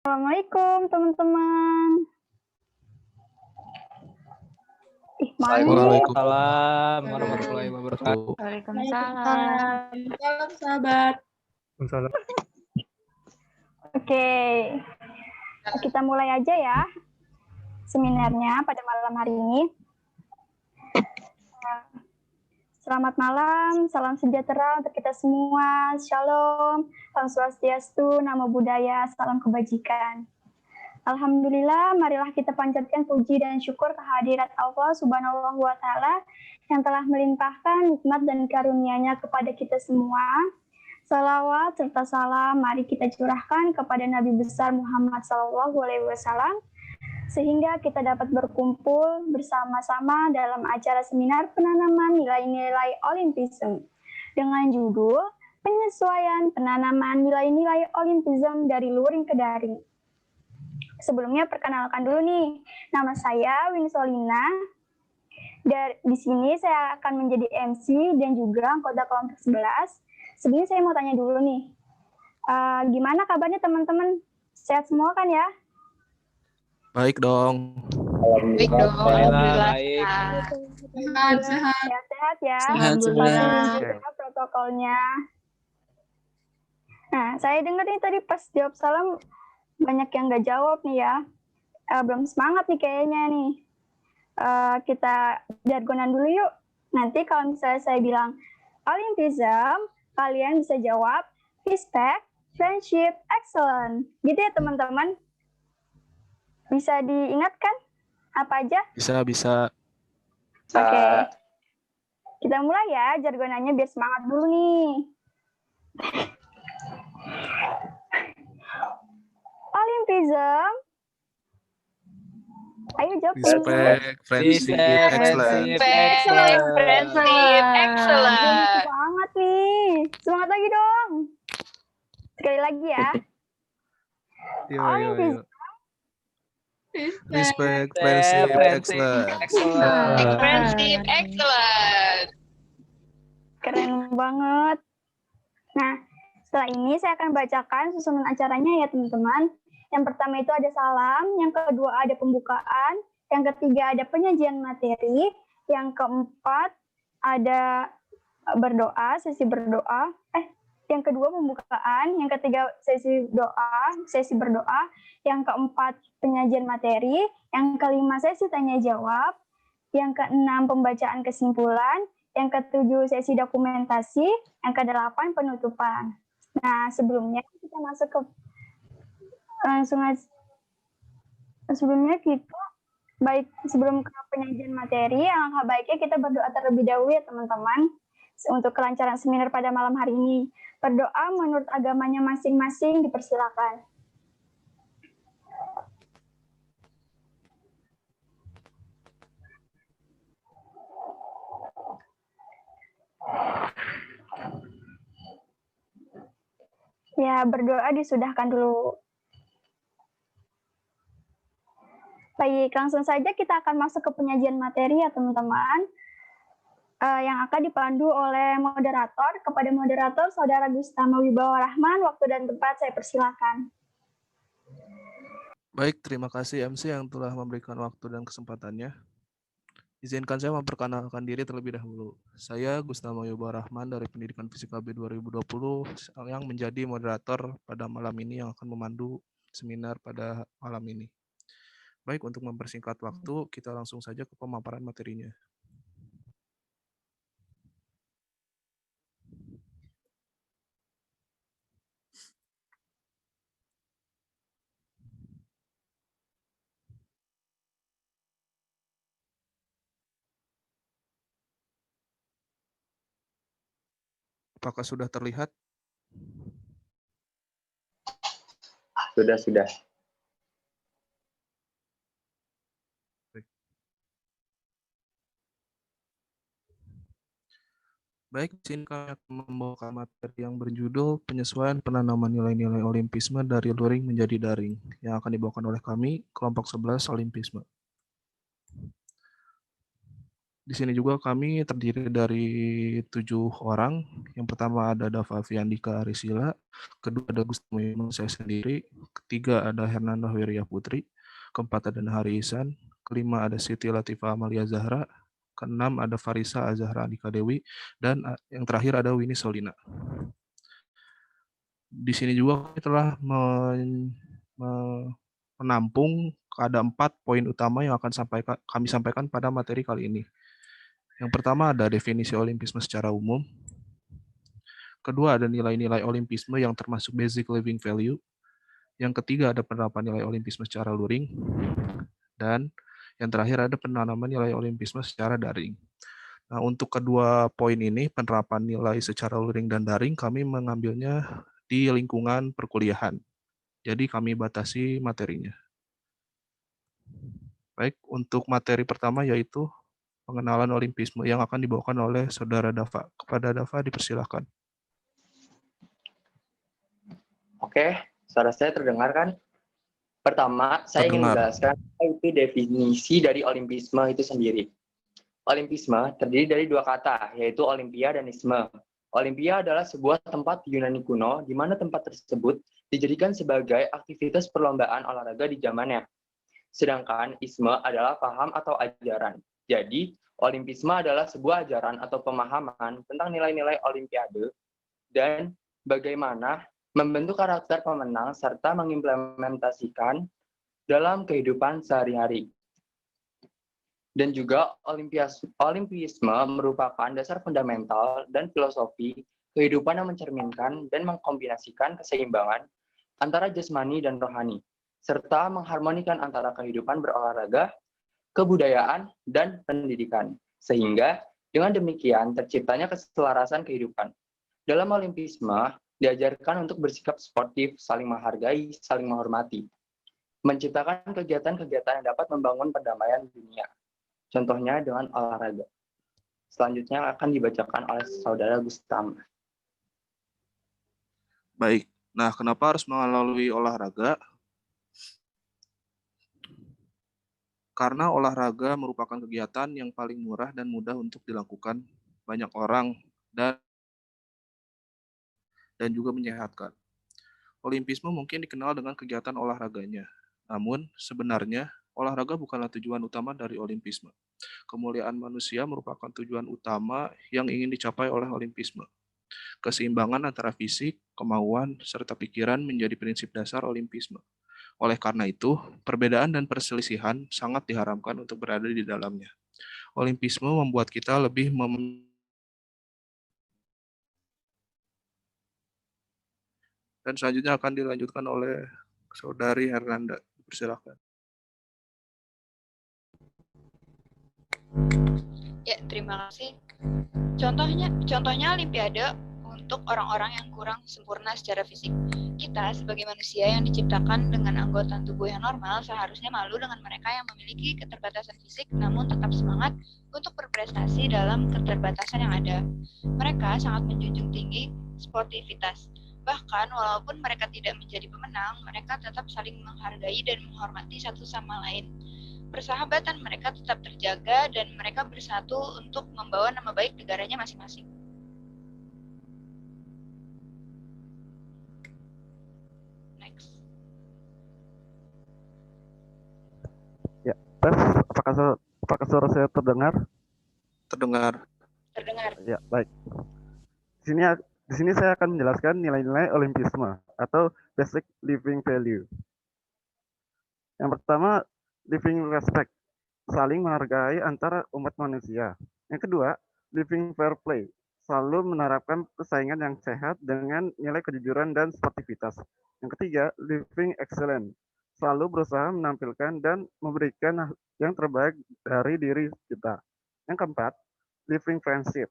Assalamualaikum teman-teman. Mana nih? Waalaikumsalam warahmatullahi wabarakatuh. Waalaikumsalam. Salam sahabat. Oke, kita mulai aja ya seminarnya pada malam hari ini. Selamat malam, salam sejahtera untuk kita semua. Shalom, salam swastiastu, namo buddhaya, salam kebajikan. Alhamdulillah, marilah kita panjatkan puji dan syukur kehadirat Allah Subhanahu wa Ta'ala yang telah melimpahkan nikmat dan karunia-Nya kepada kita semua. Salawat serta salam mari kita curahkan kepada Nabi besar Muhammad SAW sehingga kita dapat berkumpul bersama-sama dalam acara seminar penanaman nilai-nilai Olimpisme dengan judul penyesuaian penanaman nilai-nilai Olimpisme dari luring ke daring. Sebelumnya perkenalkan dulu nih, nama saya Winsolina. Di sini saya akan menjadi MC dan juga anggota kelompok 11. Sebelumnya saya mau tanya dulu nih, gimana kabarnya teman-teman? Sehat semua kan ya? Baik dong. Baik dong. Alhamdulillah. Baik. Sehat ya. Alhamdulillah. Protokolnya. Nah, saya dengar nih tadi pas jawab salam banyak yang nggak jawab nih ya. Belum semangat nih kayaknya nih. Kita jargonan dulu yuk. Nanti kalau misalnya saya bilang Olimpism, kalian bisa jawab respect, friendship, excellent. Gitu ya teman-teman. Bisa diingatkan apa aja? Bisa. Oke. Kita mulai ya jargonannya biar semangat dulu nih. Olimpism. Ayo jawab. Respect, friendship, excellent. Excellent. Semangat nih. Semangat lagi dong. Sekali lagi ya. Yo. Respect, friendship, excellent. Friendship, excellent. Keren banget. Nah, setelah ini saya akan bacakan susunan acaranya ya teman-teman. Yang pertama itu ada salam, yang kedua ada pembukaan, yang ketiga ada penyajian materi, yang keempat ada berdoa, sesi berdoa. Yang kedua pembukaan, yang ketiga sesi berdoa, yang keempat penyajian materi, yang kelima sesi tanya jawab, yang keenam pembacaan kesimpulan, yang ketujuh sesi dokumentasi, yang kedelapan penutupan. Nah, sebelumnya kita masuk ke sebelum ke penyajian materi, alangkah baiknya kita berdoa terlebih dahulu ya teman-teman untuk kelancaran seminar pada malam hari ini. Berdoa menurut agamanya masing-masing dipersilakan. Ya, berdoa disudahkan dulu. Baik, langsung saja kita akan masuk ke penyajian materi ya teman-teman. Yang akan dipandu oleh moderator. Kepada moderator, Saudara Gustama Wibawa Rahman, waktu dan tempat saya persilakan. Baik, terima kasih MC yang telah memberikan waktu dan kesempatannya. Izinkan saya memperkenalkan diri terlebih dahulu. Saya Gustama Wibawa Rahman dari Pendidikan Fisika B 2020 yang menjadi moderator pada malam ini yang akan memandu seminar pada malam ini. Baik, untuk mempersingkat waktu, kita langsung saja ke pemaparan materinya. Apakah sudah terlihat? Sudah. Baik, sini kami akan membawakan materi yang berjudul penyesuaian penanaman nilai-nilai Olimpisme dari luring menjadi daring yang akan dibawakan oleh kami, kelompok 11 Olimpisme. Di sini juga kami terdiri dari 7 orang. Yang pertama ada Dava Fiandika Arisila, kedua ada Gustavo saya sendiri, ketiga ada Hernanda Wiria Putri, keempat ada Nahari Ihsan, kelima ada Siti Latifah Amalia Zahra, keenam ada Farisa Azahra Andika Dewi, dan yang terakhir ada Winnie Solina. Di sini juga kami telah menampung ada 4 poin utama yang akan kami sampaikan pada materi kali ini. Yang pertama ada definisi olimpisme secara umum. Kedua ada nilai-nilai olimpisme yang termasuk basic living value. Yang ketiga ada penerapan nilai olimpisme secara luring. Dan yang terakhir ada penanaman nilai olimpisme secara daring. Nah, untuk kedua poin ini, penerapan nilai secara luring dan daring, kami mengambilnya di lingkungan perkuliahan. Jadi kami batasi materinya. Baik, untuk materi pertama yaitu pengenalan olimpisme yang akan dibawakan oleh Saudara Dava. Kepada Dava dipersilakan. Oke, suara saya terdengar kan? Pertama, saya ingin menjelaskan itu definisi dari olimpisme itu sendiri. Olimpisme terdiri dari 2 kata, yaitu olimpia dan isme. Olimpia adalah sebuah tempat di Yunani kuno, di mana tempat tersebut dijadikan sebagai aktivitas perlombaan olahraga di zamannya. Sedangkan isme adalah paham atau ajaran. Jadi, olimpisme adalah sebuah ajaran atau pemahaman tentang nilai-nilai olimpiade dan bagaimana membentuk karakter pemenang serta mengimplementasikan dalam kehidupan sehari-hari. Dan juga olimpisme merupakan dasar fundamental dan filosofi kehidupan yang mencerminkan dan mengkombinasikan keseimbangan antara jasmani dan rohani, serta mengharmonikan antara kehidupan berolahraga, kebudayaan, dan pendidikan. Sehingga dengan demikian terciptanya keselarasan kehidupan. Dalam olimpisme, diajarkan untuk bersikap sportif, saling menghargai, saling menghormati. Menciptakan kegiatan-kegiatan yang dapat membangun perdamaian dunia. Contohnya dengan olahraga. Selanjutnya akan dibacakan oleh Saudara Gustama. Baik, nah kenapa harus melalui olahraga? Karena olahraga merupakan kegiatan yang paling murah dan mudah untuk dilakukan banyak orang dan juga menyehatkan. Olimpisme mungkin dikenal dengan kegiatan olahraganya. Namun, sebenarnya olahraga bukanlah tujuan utama dari olimpisme. Kemuliaan manusia merupakan tujuan utama yang ingin dicapai oleh olimpisme. Keseimbangan antara fisik, kemauan, serta pikiran menjadi prinsip dasar olimpisme. Oleh karena itu, perbedaan dan perselisihan sangat diharamkan untuk berada di dalamnya. Olimpisme membuat kita lebih dan selanjutnya akan dilanjutkan oleh Saudari Hernanda. Persilakan. Ya, terima kasih. Contohnya Olimpiade untuk orang-orang yang kurang sempurna secara fisik. Kita sebagai manusia yang diciptakan dengan anggota tubuh yang normal seharusnya malu dengan mereka yang memiliki keterbatasan fisik namun tetap semangat untuk berprestasi dalam keterbatasan yang ada. Mereka sangat menjunjung tinggi sportivitas. Bahkan walaupun mereka tidak menjadi pemenang, mereka tetap saling menghargai dan menghormati satu sama lain. Persahabatan mereka tetap terjaga dan mereka bersatu untuk membawa nama baik negaranya masing-masing. Next. Ya, tes. Apakah suara saya terdengar? Terdengar. Terdengar. Ya, baik. Di sini saya akan menjelaskan nilai-nilai olimpisme atau basic living value. Yang pertama, living respect, saling menghargai antara umat manusia. Yang kedua, living fair play, selalu menerapkan persaingan yang sehat dengan nilai kejujuran dan sportivitas. Yang ketiga, living excellent, selalu berusaha menampilkan dan memberikan yang terbaik dari diri kita. Yang keempat, living friendship,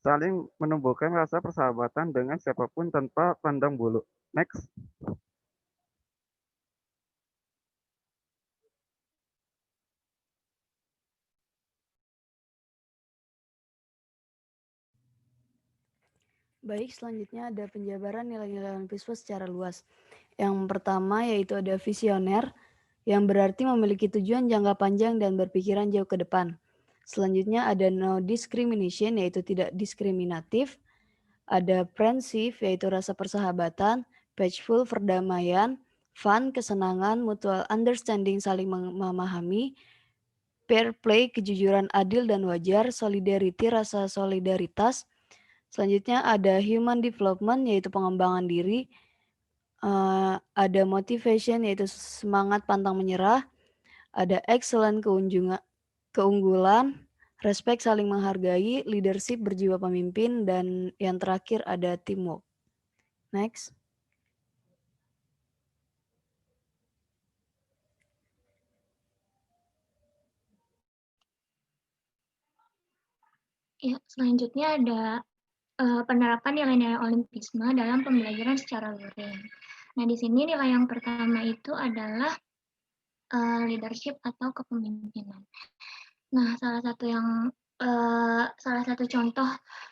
saling menumbuhkan rasa persahabatan dengan siapapun tanpa pandang bulu. Next. Baik, selanjutnya ada penjabaran nilai-nilai olimpisme secara luas. Yang pertama yaitu ada visioner, yang berarti memiliki tujuan jangka panjang dan berpikiran jauh ke depan. Selanjutnya ada no discrimination, yaitu tidak diskriminatif. Ada friendship, yaitu rasa persahabatan. Peaceful, perdamaian. Fun, kesenangan. Mutual understanding, saling memahami. Fair play, kejujuran adil dan wajar. Solidarity, rasa solidaritas. Selanjutnya ada human development, yaitu pengembangan diri. Ada motivation, yaitu semangat pantang menyerah. Ada excellent, keunggulan. Respect, saling menghargai. Leadership, berjiwa pemimpin. Dan yang terakhir ada teamwork. Next. Ya, selanjutnya ada penerapan nilai-nilai Olimpisme dalam pembelajaran secara luring. Nah, di sini nilai yang pertama itu adalah leadership atau kepemimpinan. Nah, salah satu contoh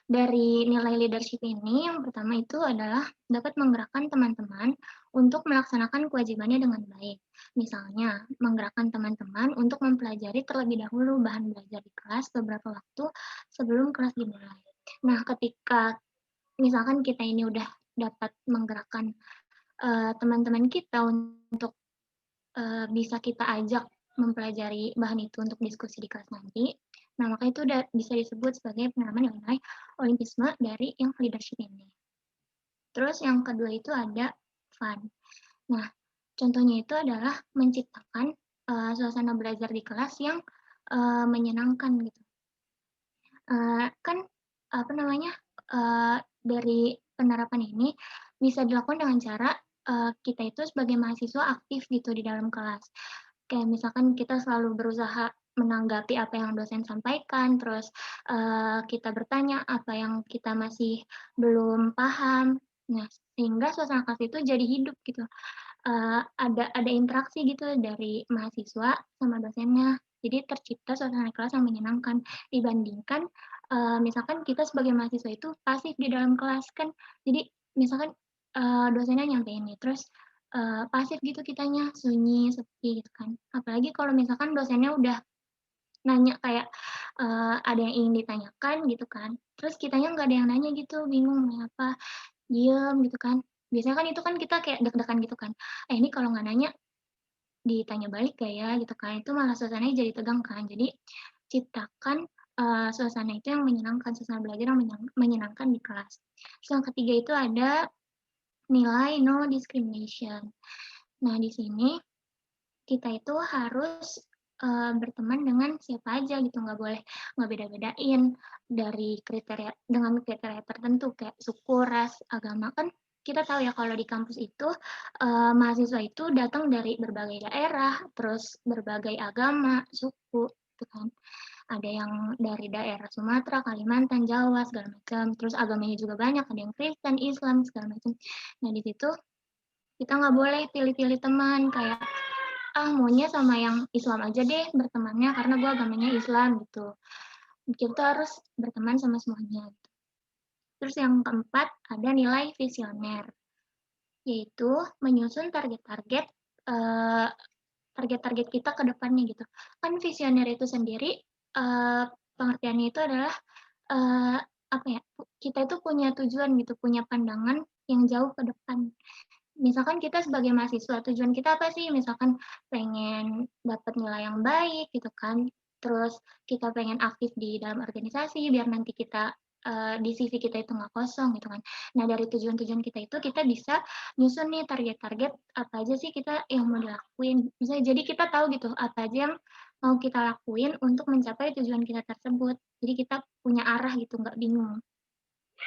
dari nilai leadership ini yang pertama itu adalah dapat menggerakkan teman-teman untuk melaksanakan kewajibannya dengan baik. Misalnya, menggerakkan teman-teman untuk mempelajari terlebih dahulu bahan belajar di kelas beberapa waktu sebelum kelas dimulai. Nah, ketika misalkan kita ini udah dapat menggerakkan teman-teman kita untuk bisa kita ajak mempelajari bahan itu untuk diskusi di kelas nanti. Nah, maka itu udah bisa disebut sebagai penerapan nilai Olimpisme dari yang leadership ini. Terus yang kedua itu ada fun. Nah, contohnya itu adalah menciptakan suasana belajar di kelas yang menyenangkan gitu. Kan dari penerapan ini bisa dilakukan dengan cara kita itu sebagai mahasiswa aktif gitu di dalam kelas. Kayak misalkan kita selalu berusaha menanggapi apa yang dosen sampaikan, terus kita bertanya apa yang kita masih belum paham. Nah, sehingga suasana kelas itu jadi hidup gitu. Ada interaksi gitu dari mahasiswa sama dosennya. Jadi tercipta suasana kelas yang menyenangkan dibandingkan misalkan kita sebagai mahasiswa itu pasif di dalam kelas kan. Jadi misalkan dosennya nyampein nih, terus pasif gitu kitanya, sunyi, sepi gitu kan. Apalagi kalau misalkan dosennya udah nanya kayak ada yang ingin ditanyakan gitu kan. Terus kitanya nggak ada yang nanya gitu, bingung nih apa, diem gitu kan. Biasanya kan itu kan kita kayak deg-degan gitu kan. Ini kalau nggak nanya ditanya balik gak ya gitu kan. Itu malah suasananya jadi tegang kan. Jadi ciptakan suasana itu yang menyenangkan, suasana belajar yang menyenangkan di kelas. Terus yang ketiga itu ada nilai no discrimination. Nah, di sini kita itu harus berteman dengan siapa aja gitu, nggak boleh beda-bedain dari dengan kriteria tertentu kayak suku, ras, agama. Kan kita tahu ya kalau di kampus itu mahasiswa itu datang dari berbagai daerah, terus berbagai agama, suku, gitu kan. Ada yang dari daerah Sumatera, Kalimantan, Jawa, segala macam. Terus agamanya juga banyak, ada yang Kristen, Islam, segala macam. Nah, di situ kita nggak boleh pilih-pilih teman, kayak maunya sama yang Islam aja deh bertemannya karena gue agamanya Islam gitu. Kita harus berteman sama semuanya. Gitu. Terus yang keempat ada nilai visioner, yaitu menyusun target-target kita ke depannya gitu. Kan visioner itu sendiri pengertiannya itu adalah kita itu punya tujuan gitu, punya pandangan yang jauh ke depan. Misalkan kita sebagai mahasiswa, tujuan kita apa sih? Misalkan pengen dapat nilai yang baik gitu kan, terus kita pengen aktif di dalam organisasi biar nanti kita di CV kita itu nggak kosong gitu kan. Nah, dari tujuan-tujuan kita itu kita bisa nyusun nih target-target apa aja sih kita yang mau dilakuin. Misalnya jadi kita tahu gitu apa aja yang mau kita lakuin untuk mencapai tujuan kita tersebut. Jadi kita punya arah gitu, nggak bingung.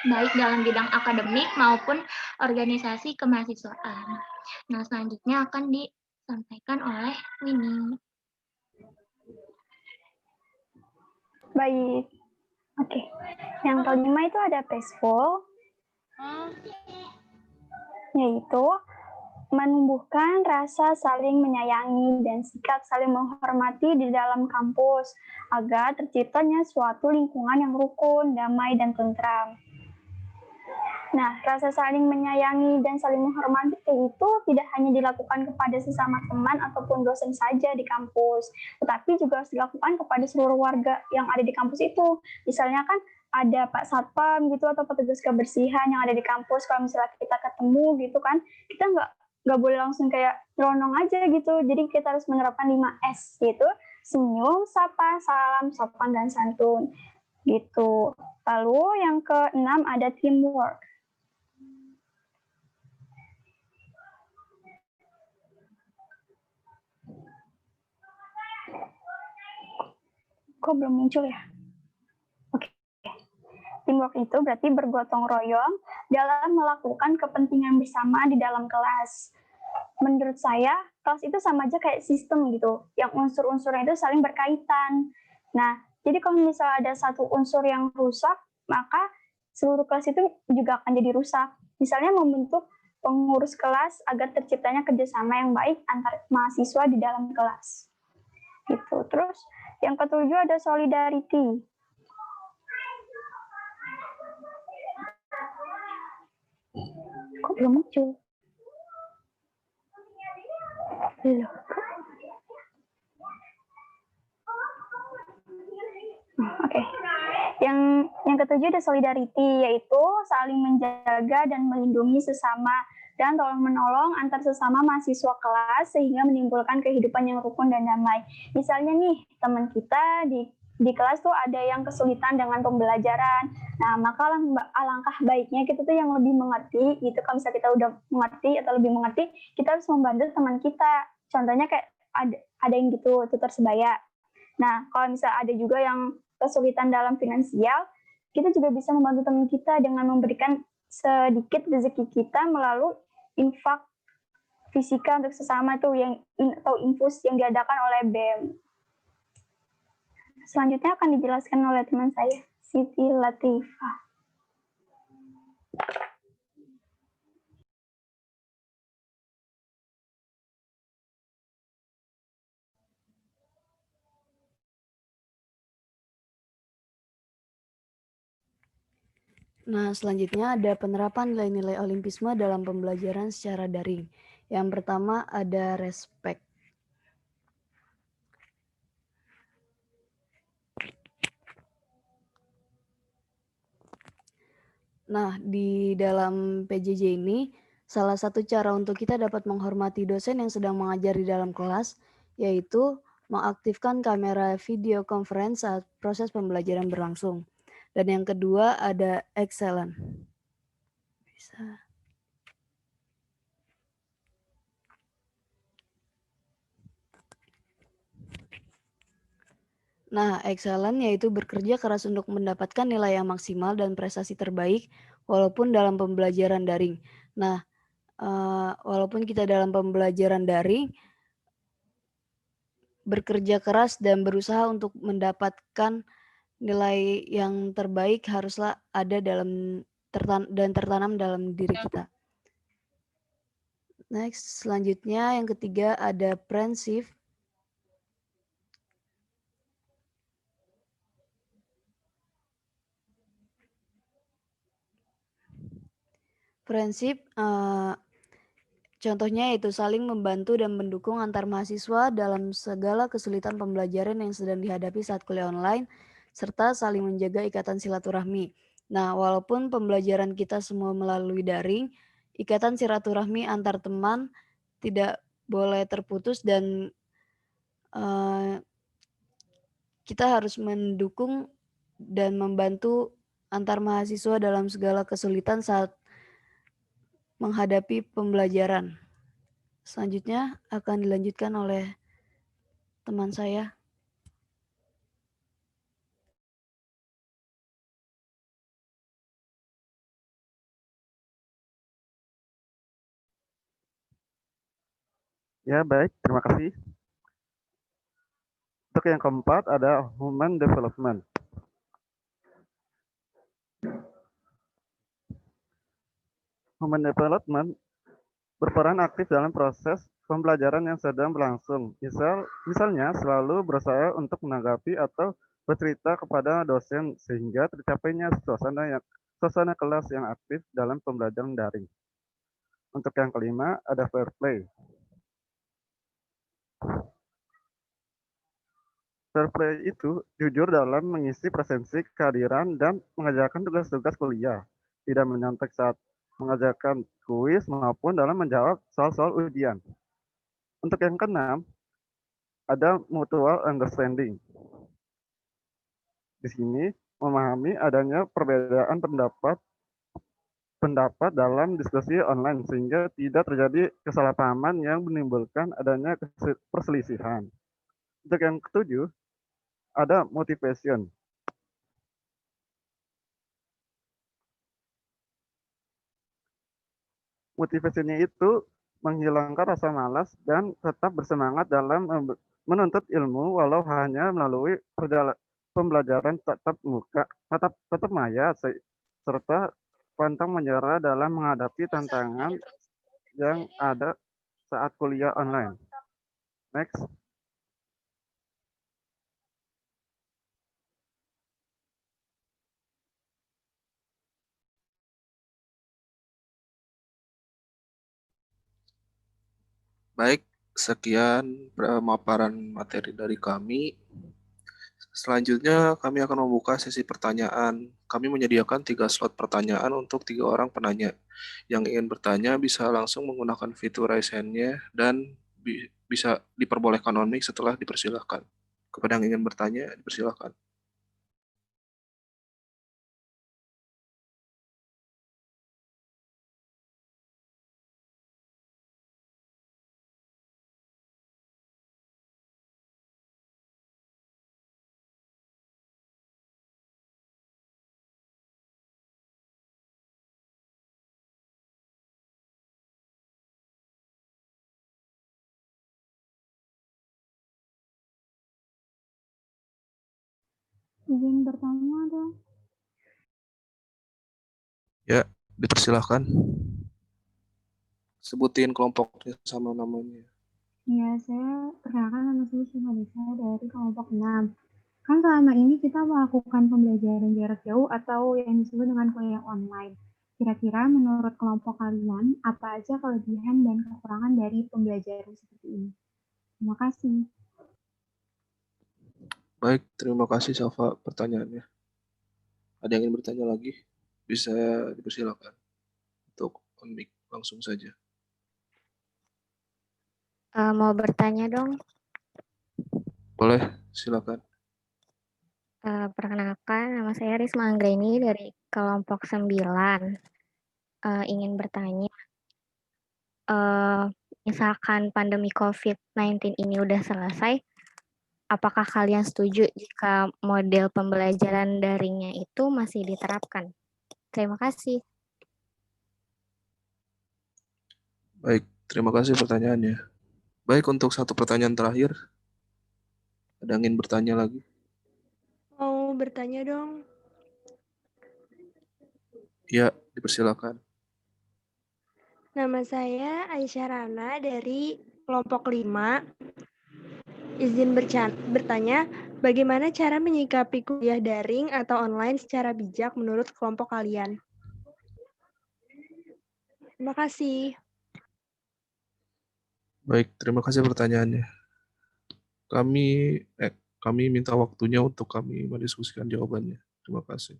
Baik dalam bidang akademik maupun organisasi kemahasiswaan. Nah, selanjutnya akan disampaikan oleh Winnie. Baik. Oke. Yang kelima itu ada peaceful, yaitu menumbuhkan rasa saling menyayangi dan sikap saling menghormati di dalam kampus agar terciptanya suatu lingkungan yang rukun, damai, dan tentram. Nah, rasa saling menyayangi dan saling menghormati itu tidak hanya dilakukan kepada sesama teman ataupun dosen saja di kampus, tetapi juga harus dilakukan kepada seluruh warga yang ada di kampus itu. Misalnya kan ada Pak Satpam gitu atau petugas kebersihan yang ada di kampus, kalau misalnya kita ketemu gitu kan, kita nggak boleh langsung kayak nyelonong aja gitu. Jadi kita harus menerapkan 5S, yaitu senyum, sapa, salam, sopan, dan santun gitu. Lalu yang keenam ada teamwork. Kok belum muncul ya? Oke. Teamwork itu berarti bergotong royong dalam melakukan kepentingan bersama di dalam kelas. Menurut saya, kelas itu sama aja kayak sistem gitu, yang unsur-unsurnya itu saling berkaitan. Nah, jadi kalau misalnya ada satu unsur yang rusak, maka seluruh kelas itu juga akan jadi rusak. Misalnya membentuk pengurus kelas agar terciptanya kerjasama yang baik antar mahasiswa di dalam kelas. Gitu. Terus yang ketujuh ada solidarity. Kok belum muncul? Loh. Oke. Yang ketujuh ada solidarity, yaitu saling menjaga dan melindungi sesama dan tolong-menolong antar sesama mahasiswa kelas sehingga menimbulkan kehidupan yang rukun dan damai. Misalnya nih, teman kita di kelas tuh ada yang kesulitan dengan pembelajaran. Nah, maka alangkah baiknya kita tuh yang lebih mengerti, gitu. Kalau misalnya kita udah mengerti atau lebih mengerti, kita harus membantu teman kita. Contohnya kayak ada yang gitu, tutor sebaya. Nah, kalau misalnya ada juga yang kesulitan dalam finansial, kita juga bisa membantu teman kita dengan memberikan sedikit rezeki kita melalui infak fisika untuk sesama tuh atau infus yang diadakan oleh BEM. Selanjutnya akan dijelaskan oleh teman saya, Siti Latifah. Nah, selanjutnya ada penerapan nilai-nilai olimpisme dalam pembelajaran secara daring. Yang pertama ada respect. Nah, di dalam PJJ ini, salah satu cara untuk kita dapat menghormati dosen yang sedang mengajar di dalam kelas, yaitu mengaktifkan kamera video conference saat proses pembelajaran berlangsung. Dan yang kedua ada excellent. Bisa. Nah, excellent yaitu bekerja keras untuk mendapatkan nilai yang maksimal dan prestasi terbaik walaupun dalam pembelajaran daring. Nah, walaupun kita dalam pembelajaran daring, bekerja keras dan berusaha untuk mendapatkan nilai yang terbaik haruslah ada dalam dan tertanam dalam diri kita. Next, selanjutnya yang ketiga ada prinsip. Prinsip contohnya yaitu saling membantu dan mendukung antar mahasiswa dalam segala kesulitan pembelajaran yang sedang dihadapi saat kuliah online, serta saling menjaga ikatan silaturahmi. Nah, walaupun pembelajaran kita semua melalui daring, ikatan silaturahmi antar teman tidak boleh terputus dan kita harus mendukung dan membantu antar mahasiswa dalam segala kesulitan saat menghadapi pembelajaran. Selanjutnya akan dilanjutkan oleh teman saya. Ya, baik. Terima kasih. Untuk yang keempat ada human development. Human development berperan aktif dalam proses pembelajaran yang sedang berlangsung. Misalnya selalu berusaha untuk menanggapi atau bercerita kepada dosen sehingga tercapainya suasana yang suasana kelas yang aktif dalam pembelajaran daring. Untuk yang kelima, ada fair play. Fair play itu jujur dalam mengisi presensi, kehadiran, dan mengerjakan tugas-tugas kuliah. Tidak menyontek saat mengerjakan kuis maupun dalam menjawab soal-soal ujian. Untuk yang keenam, ada mutual understanding. Di sini memahami adanya perbedaan pendapat dalam diskusi online sehingga tidak terjadi kesalahpahaman yang menimbulkan adanya perselisihan. Untuk yang ketujuh, ada motivation. Motivasinya itu menghilangkan rasa malas dan tetap bersemangat dalam menuntut ilmu walau hanya melalui pembelajaran tatap maya serta pantang menyerah dalam menghadapi tantangan yang ada saat kuliah online. Next. Baik, sekian pemaparan materi dari kami. Selanjutnya, kami akan membuka sesi pertanyaan. Kami menyediakan 3 slot pertanyaan untuk 3 orang penanya. Yang ingin bertanya bisa langsung menggunakan fitur raise hand-nya dan bisa diperbolehkan on mic setelah dipersilahkan. Kepada yang ingin bertanya, dipersilahkan. Izin bertanya dong. Ya, dipersilahkan. Sebutin kelompoknya sama namanya. Ya, saya perkenalkan nama saya Syuhadisa dari kelompok 6. Kan selama ini kita melakukan pembelajaran jarak jauh atau yang disebut dengan kuliah online. Kira-kira menurut kelompok kalian, apa aja kelebihan dan kekurangan dari pembelajaran seperti ini? Terima kasih. Baik, terima kasih Safa pertanyaannya. Ada yang ingin bertanya lagi? Bisa dipersilakan untuk on mic langsung saja. Mau bertanya dong. Boleh, silakan. Perkenalkan, nama saya Risma Anggreni dari kelompok 9. Ingin bertanya, misalkan pandemi COVID-19 ini udah selesai, apakah kalian setuju jika model pembelajaran daringnya itu masih diterapkan? Terima kasih. Baik, terima kasih pertanyaannya. Baik, untuk satu pertanyaan terakhir, ada yang ingin bertanya lagi? Mau bertanya dong. Ya, dipersilakan. Nama saya Aisyah Rana dari kelompok 5. Izin bertanya, bagaimana cara menyikapi kuliah daring atau online secara bijak menurut kelompok kalian? Terima kasih. Baik, terima kasih pertanyaannya. Kami minta waktunya untuk kami mendiskusikan jawabannya. Terima kasih.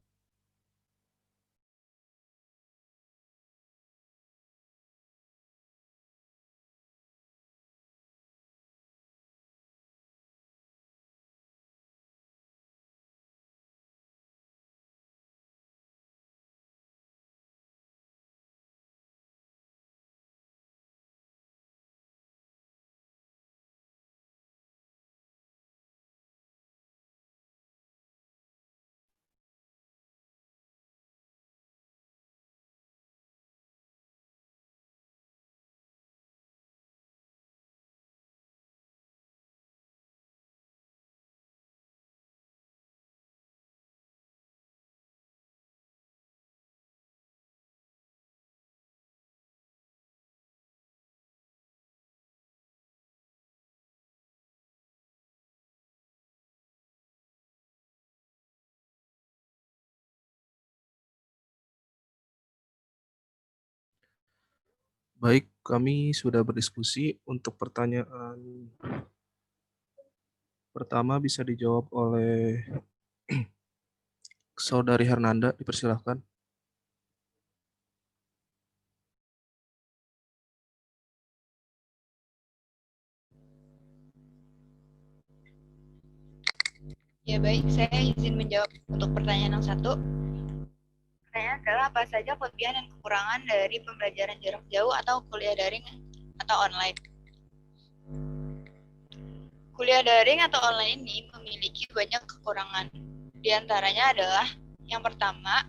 Baik, kami sudah berdiskusi. Untuk pertanyaan pertama bisa dijawab oleh Saudari Hernanda, dipersilahkan. Ya baik, saya izin menjawab untuk pertanyaan yang satu. Pertanyaan adalah apa saja kelebihan dan kekurangan dari pembelajaran jarak jauh atau kuliah daring atau online. Kuliah daring atau online ini memiliki banyak kekurangan. Di antaranya adalah yang pertama,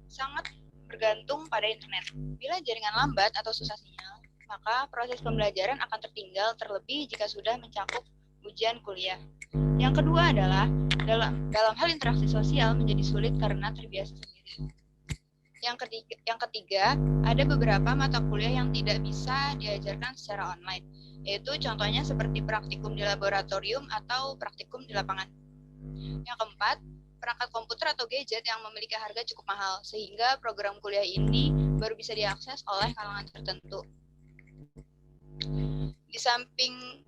sangat bergantung pada internet. Bila jaringan lambat atau susah sinyal, maka proses pembelajaran akan tertinggal terlebih jika sudah mencakup ujian kuliah. Yang kedua adalah dalam hal interaksi sosial menjadi sulit karena terbiasa sendiri. Yang ketiga, ada beberapa mata kuliah yang tidak bisa diajarkan secara online, yaitu contohnya seperti praktikum di laboratorium atau praktikum di lapangan. Yang keempat, perangkat komputer atau gadget yang memiliki harga cukup mahal, sehingga program kuliah ini baru bisa diakses oleh kalangan tertentu. Di samping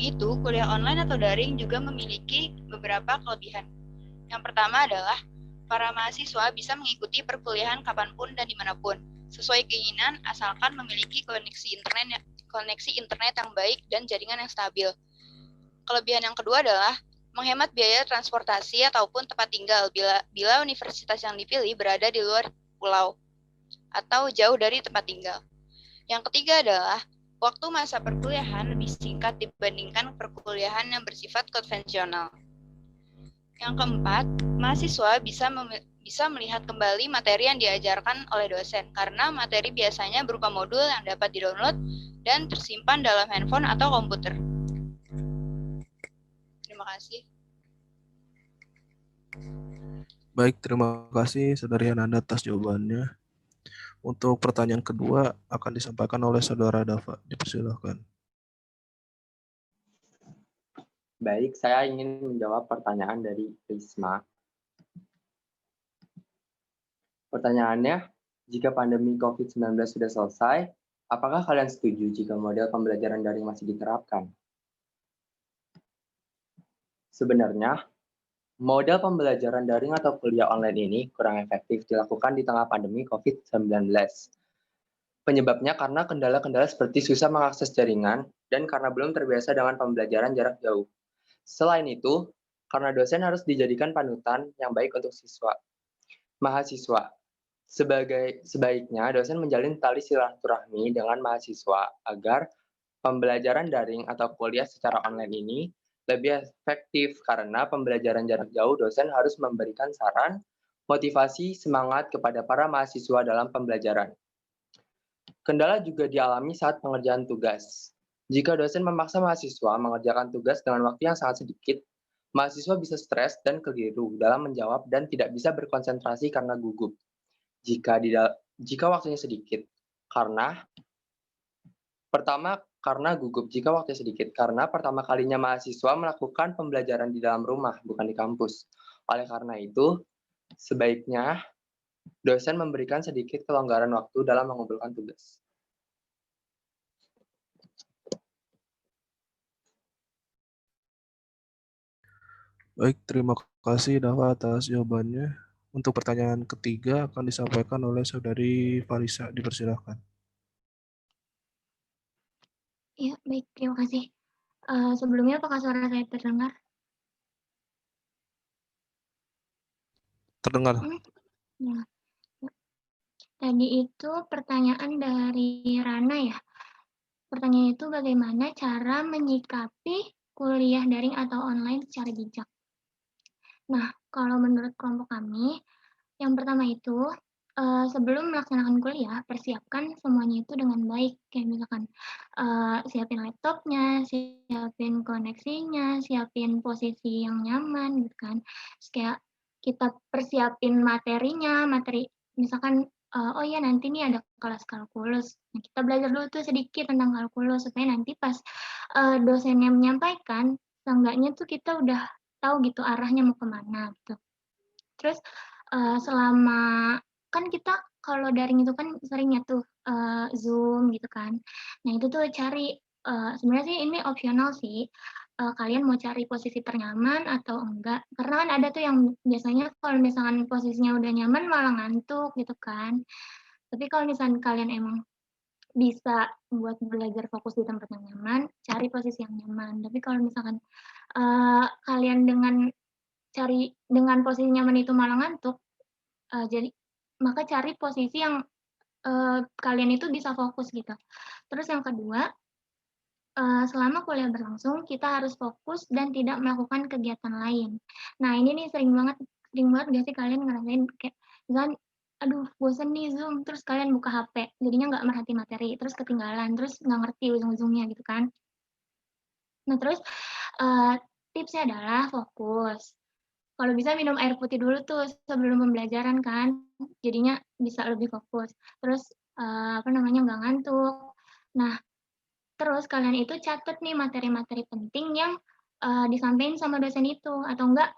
itu, kuliah online atau daring juga memiliki beberapa kelebihan. Yang pertama adalah para mahasiswa bisa mengikuti perkuliahan kapanpun dan dimanapun, sesuai keinginan asalkan memiliki koneksi internet yang baik dan jaringan yang stabil. Kelebihan yang kedua adalah menghemat biaya transportasi ataupun tempat tinggal bila universitas yang dipilih berada di luar pulau atau jauh dari tempat tinggal. Yang ketiga adalah waktu masa perkuliahan lebih singkat dibandingkan perkuliahan yang bersifat konvensional. Yang keempat, mahasiswa bisa melihat kembali materi yang diajarkan oleh dosen, karena materi biasanya berupa modul yang dapat didownload dan tersimpan dalam handphone atau komputer. Terima kasih. Baik, terima kasih Saudari Hernanda atas jawabannya. Untuk pertanyaan kedua akan disampaikan oleh Saudara Dava, dipersilahkan. Baik, saya ingin menjawab pertanyaan dari Risma. Pertanyaannya, jika pandemi COVID-19 sudah selesai, apakah kalian setuju jika model pembelajaran daring masih diterapkan? Sebenarnya, model pembelajaran daring atau kuliah online ini kurang efektif dilakukan di tengah pandemi COVID-19. Penyebabnya karena kendala-kendala seperti susah mengakses jaringan dan karena belum terbiasa dengan pembelajaran jarak jauh. Selain itu, karena dosen harus dijadikan panutan yang baik untuk mahasiswa. Sebaiknya dosen menjalin tali silaturahmi dengan mahasiswa agar pembelajaran daring atau kuliah secara online ini lebih efektif karena pembelajaran jarak jauh dosen harus memberikan saran, motivasi, semangat kepada para mahasiswa dalam pembelajaran. Kendala juga dialami saat pengerjaan tugas. Jika dosen memaksa mahasiswa mengerjakan tugas dengan waktu yang sangat sedikit, mahasiswa bisa stres dan keliru dalam menjawab dan tidak bisa berkonsentrasi karena gugup. Jika waktunya sedikit, karena pertama kalinya mahasiswa melakukan pembelajaran di dalam rumah, bukan di kampus. Oleh karena itu, sebaiknya dosen memberikan sedikit kelonggaran waktu dalam mengumpulkan tugas. Baik, terima kasih Dava atas jawabannya. Untuk pertanyaan ketiga akan disampaikan oleh Saudari Farisa, dipersilahkan. Ya, baik, terima kasih. Sebelumnya apakah suara saya terdengar? Terdengar. Ya. Tadi itu pertanyaan dari Rana ya. Pertanyaan itu bagaimana cara menyikapi kuliah daring atau online secara bijak. Nah, kalau menurut kelompok kami, yang pertama itu sebelum melaksanakan kuliah, persiapkan semuanya itu dengan baik. Kayak misalkan siapin laptopnya, siapin koneksinya, siapin posisi yang nyaman gitu kan. Terus kayak kita persiapin materinya, misalkan oh ya nanti nih ada kelas kalkulus. Nah, kita belajar dulu tuh sedikit tentang kalkulus supaya nanti pas dosennya menyampaikan, seenggaknya tuh kita udah tahu gitu arahnya mau kemana gitu. Terus selama kan kita kalau daring itu kan seringnya tuh Zoom gitu kan. Nah itu tuh cari, sebenarnya sih ini opsional sih, kalian mau cari posisi ternyaman atau enggak. Karena kan ada tuh yang biasanya kalau misalkan posisinya udah nyaman malah ngantuk gitu kan. Tapi kalau misalkan kalian emang bisa buat belajar fokus di tempat yang nyaman, cari posisi yang nyaman. Tapi kalau misalkan, kalian dengan posisi nyaman itu malah ngantuk, maka cari posisi yang, kalian itu bisa fokus gitu. Terus yang kedua, selama kuliah berlangsung, kita harus fokus dan tidak melakukan kegiatan lain. Nah, ini nih sering banget nggak sih kalian ngerasain kayak misalkan, aduh bosen nih Zoom, terus kalian buka HP, jadinya nggak merhati materi, terus ketinggalan, terus nggak ngerti ujung-ujungnya gitu kan. Nah terus, tipsnya adalah fokus. Kalau bisa minum air putih dulu tuh sebelum pembelajaran kan, jadinya bisa lebih fokus. Terus, nggak ngantuk. Nah, terus kalian itu catat nih materi-materi penting yang, disampaikan sama dosen itu, atau enggak,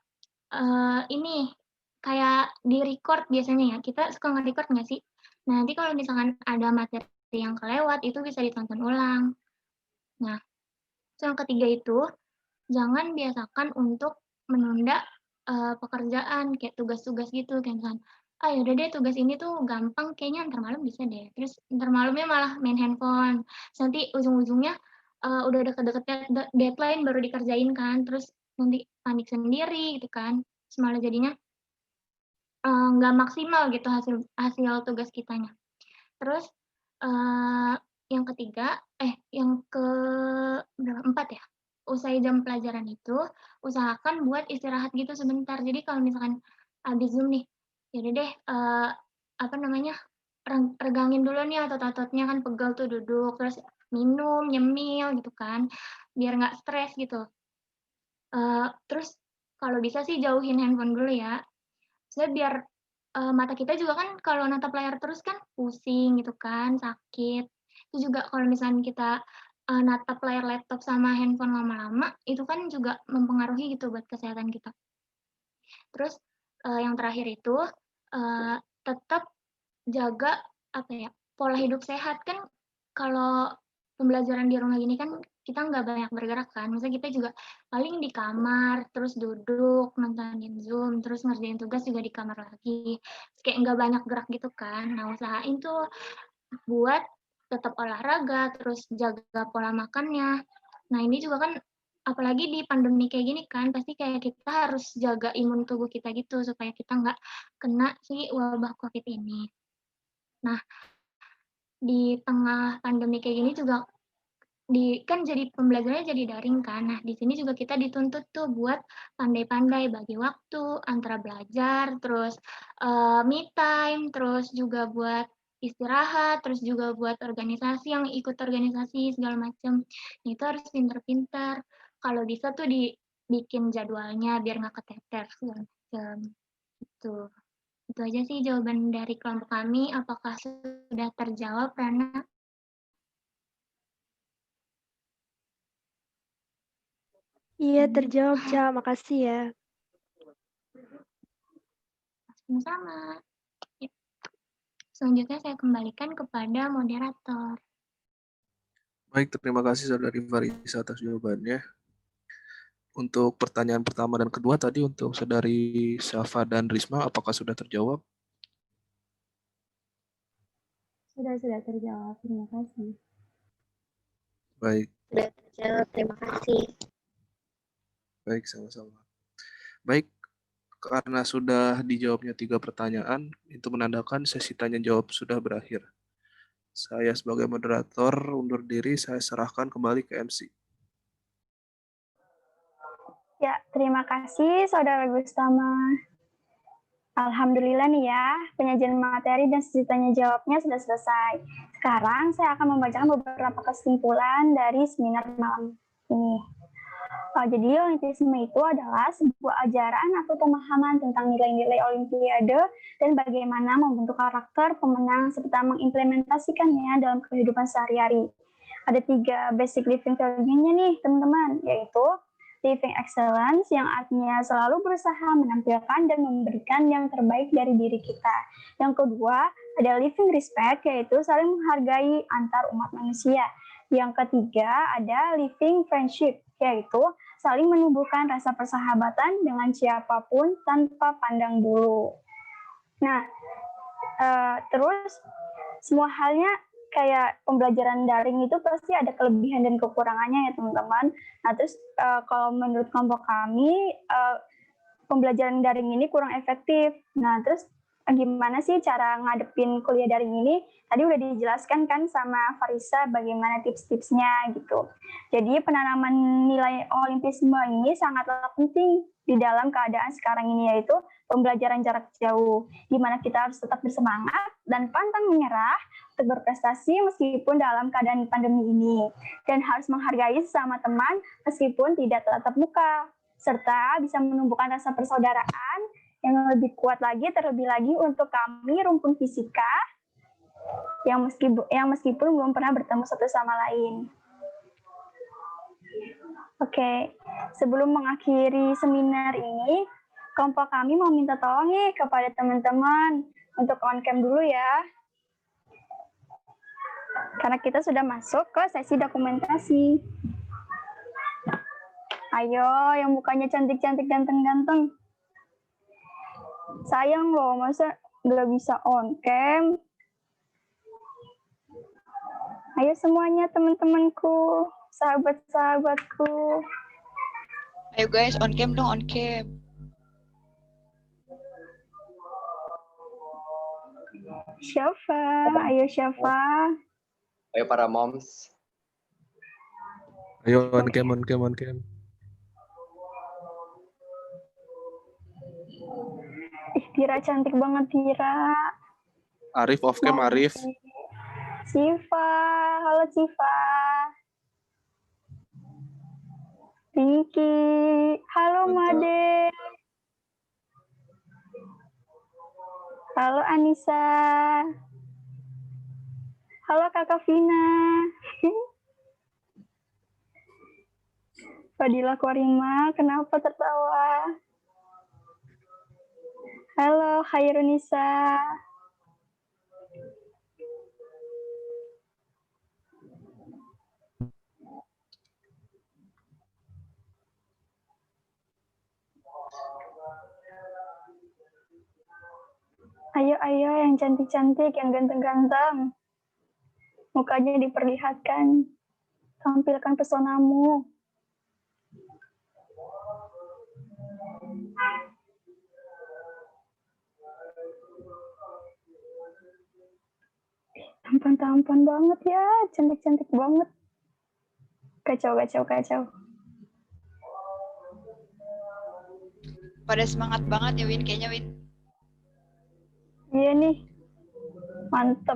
ini, kayak di-record biasanya ya, kita suka nge-record nggak sih? Nah, nanti kalau misalkan ada materi yang kelewat, itu bisa ditonton ulang. Nah, yang ketiga itu, jangan biasakan untuk menunda, pekerjaan, kayak tugas-tugas gitu, kayak misalkan, "Ah, ya udah deh tugas ini tuh gampang kayaknya entar malam bisa deh." Terus entar malamnya malah main handphone, terus nanti ujung-ujungnya, udah deket-deket deadline baru dikerjain kan, terus nanti panik sendiri gitu kan, terus malah jadinya, nggak maksimal gitu hasil hasil tugas kitanya. Terus, yang ketiga yang berapa, 4 ya? Usai jam pelajaran itu, usahakan buat istirahat gitu sebentar. Jadi kalau misalkan habis Zoom nih, ya udah deh, regangin dulu nih otot-ototnya kan pegel tuh duduk, terus minum, nyemil gitu kan, biar nggak stres gitu. Terus kalau bisa sih jauhin handphone dulu ya. Maksudnya biar, mata kita juga kan kalau natap layar terus kan pusing gitu kan, sakit. Itu juga kalau misalnya kita, natap layar laptop sama handphone lama-lama, itu kan juga mempengaruhi gitu buat kesehatan kita. Terus, yang terakhir itu, tetap jaga, pola hidup sehat. Kan kalau pembelajaran di rumah gini kan kita nggak banyak bergerak kan, maksudnya kita juga paling di kamar, terus duduk, nontonin Zoom, terus ngerjain tugas juga di kamar lagi, kayak nggak banyak gerak gitu kan. Nah, usahain tuh buat tetap olahraga, terus jaga pola makannya. Nah, ini juga kan apalagi di pandemi kayak gini kan, pasti kayak kita harus jaga imun tubuh kita gitu, supaya kita nggak kena si wabah Covid ini. Nah, di tengah pandemi kayak gini juga kan jadi pembelajarannya jadi daring kan. Nah, di sini juga kita dituntut tuh buat pandai-pandai bagi waktu antara belajar, terus me time, terus juga buat istirahat, terus juga buat organisasi yang ikut organisasi segala macam. Nah, itu harus pinter-pinter. Kalau bisa tuh dibikin jadwalnya biar nggak keteter segala macam. Gitu. Itu aja sih jawaban dari kelompok kami. Apakah sudah terjawab, Rana? Iya, terjawab, Ca. Makasih ya. Sama-sama. Ya. Selanjutnya saya kembalikan kepada moderator. Baik, terima kasih Saudari Farisa atas jawabannya. Untuk pertanyaan pertama dan kedua tadi untuk Saudari Syafa dan Risma, apakah sudah terjawab? Sudah terjawab. Terima kasih. Baik. Sudah terjawab, terima kasih. Baik, sama-sama. Baik, karena sudah dijawabnya 3 pertanyaan, itu menandakan sesi tanya jawab sudah berakhir. Saya sebagai moderator undur diri, saya serahkan kembali ke MC. Ya, terima kasih Saudara Gustama. Alhamdulillah nih ya, penyajian materi dan sesi tanya jawabnya sudah selesai. Sekarang saya akan membacakan beberapa kesimpulan dari seminar malam ini. Jadi Olimpisme itu adalah sebuah ajaran atau pemahaman tentang nilai-nilai Olimpiade dan bagaimana membentuk karakter pemenang serta mengimplementasikannya dalam kehidupan sehari-hari. Ada 3 basic living value-nya nih teman-teman, yaitu living excellence yang artinya selalu berusaha menampilkan dan memberikan yang terbaik dari diri kita. Yang kedua, ada living respect, yaitu saling menghargai antar umat manusia. Yang ketiga, ada living friendship, yaitu saling menumbuhkan rasa persahabatan dengan siapapun tanpa pandang bulu. Nah, terus semua halnya kayak pembelajaran daring itu pasti ada kelebihan dan kekurangannya ya teman-teman. Nah terus kalau menurut kelompok kami pembelajaran daring ini kurang efektif. Nah terus gimana sih cara ngadepin kuliah daring ini? Tadi udah dijelaskan kan sama Farisa bagaimana tips-tipsnya gitu. Jadi penanaman nilai olimpisme ini sangatlah penting di dalam keadaan sekarang ini, yaitu pembelajaran jarak jauh, di mana kita harus tetap bersemangat dan pantang menyerah untuk berprestasi meskipun dalam keadaan pandemi ini, dan harus menghargai sesama teman meskipun tidak tatap muka, serta bisa menumbuhkan rasa persaudaraan yang lebih kuat lagi, terlebih lagi untuk kami rumpun fisika yang meskipun belum pernah bertemu satu sama lain. Oke, sebelum mengakhiri seminar ini, kelompok kami mau minta tolong nih kepada teman-teman untuk on cam dulu ya. Karena kita sudah masuk ke sesi dokumentasi. Ayo, yang mukanya cantik-cantik, ganteng-ganteng. Sayang loh, masa nggak bisa on cam? Ayo semuanya teman-temanku, sahabat-sahabatku. Ayo guys, on cam dong, on cam. Syafa, ayo Syafa. Ayo para moms. Ayo on cam, on cam, on cam. Tira cantik banget, Tira. Arif off cam, Arif. Siva, halo Siva. Pinky, halo Made. Halo Anissa. Halo Kakak Vina. Fadila Korima, kenapa tertawa? Halo Khairunisa. Ayo yang cantik-cantik, yang ganteng-ganteng. Mukanya diperlihatkan. Tampilkan pesonamu. Tampan-tampan banget ya, cantik-cantik banget. Kacau. Pada semangat banget ya Win, kayaknya Win. Iya nih, mantep.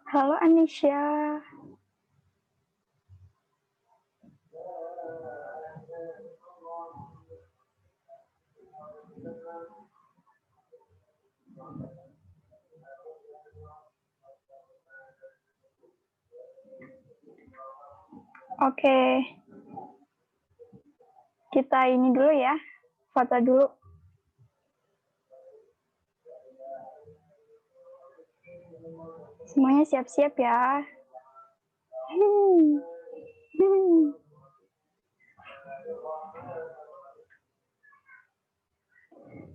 Halo Anisha. Oke. Kita ini dulu ya, foto dulu. Semuanya siap-siap ya.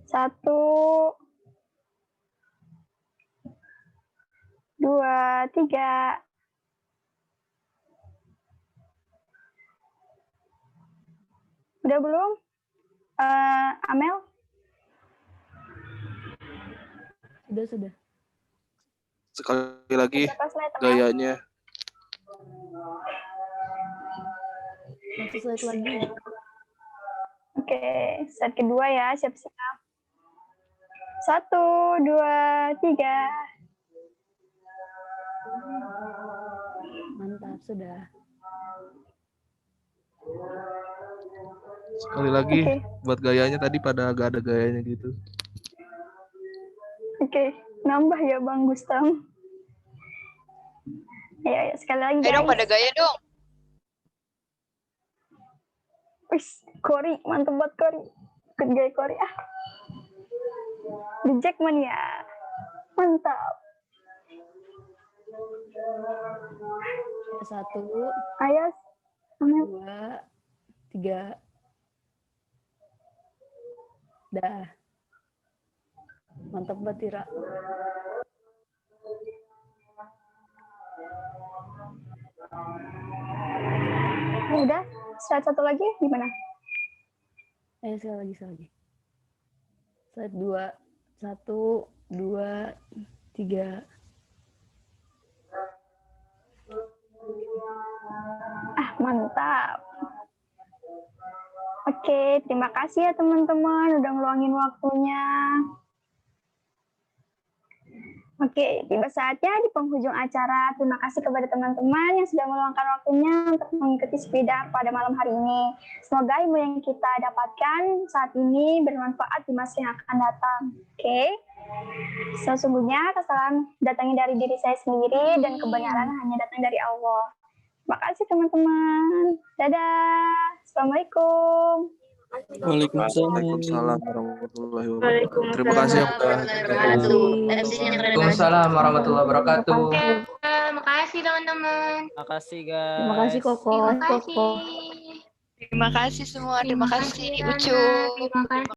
Satu, dua, tiga. Udah belum? Amel? Sudah. Sekali lagi gayanya. Satu slide lagi. Oke, slide kedua ya, siap-siap. 1, 2, 3. Mantap, sudah. Sekali lagi, buat gayanya tadi pada agak ada gayanya gitu. Oke, nambah ya Bang Gustam. Ayo, sekali lagi Ayo dong, guys. pada gaya dong. Wih, Kori, mantep banget Kori. Ikut gaya Kori. The Jackman ya. Mantap. 1, Ayo. 2, 3. Dah. Mantap banget, Tira. Udah, slide satu lagi gimana? Ayo sekali lagi. Slide 2. 1, 2, 3. Mantap. Oke, terima kasih ya teman-teman udah ngeluangin waktunya. Oke, tiba saatnya di penghujung acara. Terima kasih kepada teman-teman yang sudah meluangkan waktunya untuk mengikuti Speedar pada malam hari ini. Semoga ilmu yang kita dapatkan saat ini bermanfaat di masa yang akan datang. Oke, sesungguhnya kesalahan datangnya dari diri saya sendiri dan kebenaran hanya datang dari Allah. Terima kasih teman-teman. Dadah. Assalamualaikum. Waalaikumsalam warahmatullahi wabarakatuh. Terima kasih yang udah. Waalaikumsalam warahmatullahi wabarakatuh. Makasih teman-teman. Makasih guys. Terima kasih Koko. Terima kasih. Terima kasih semua. Terima kasih Rana. Ucup. Terima kasih.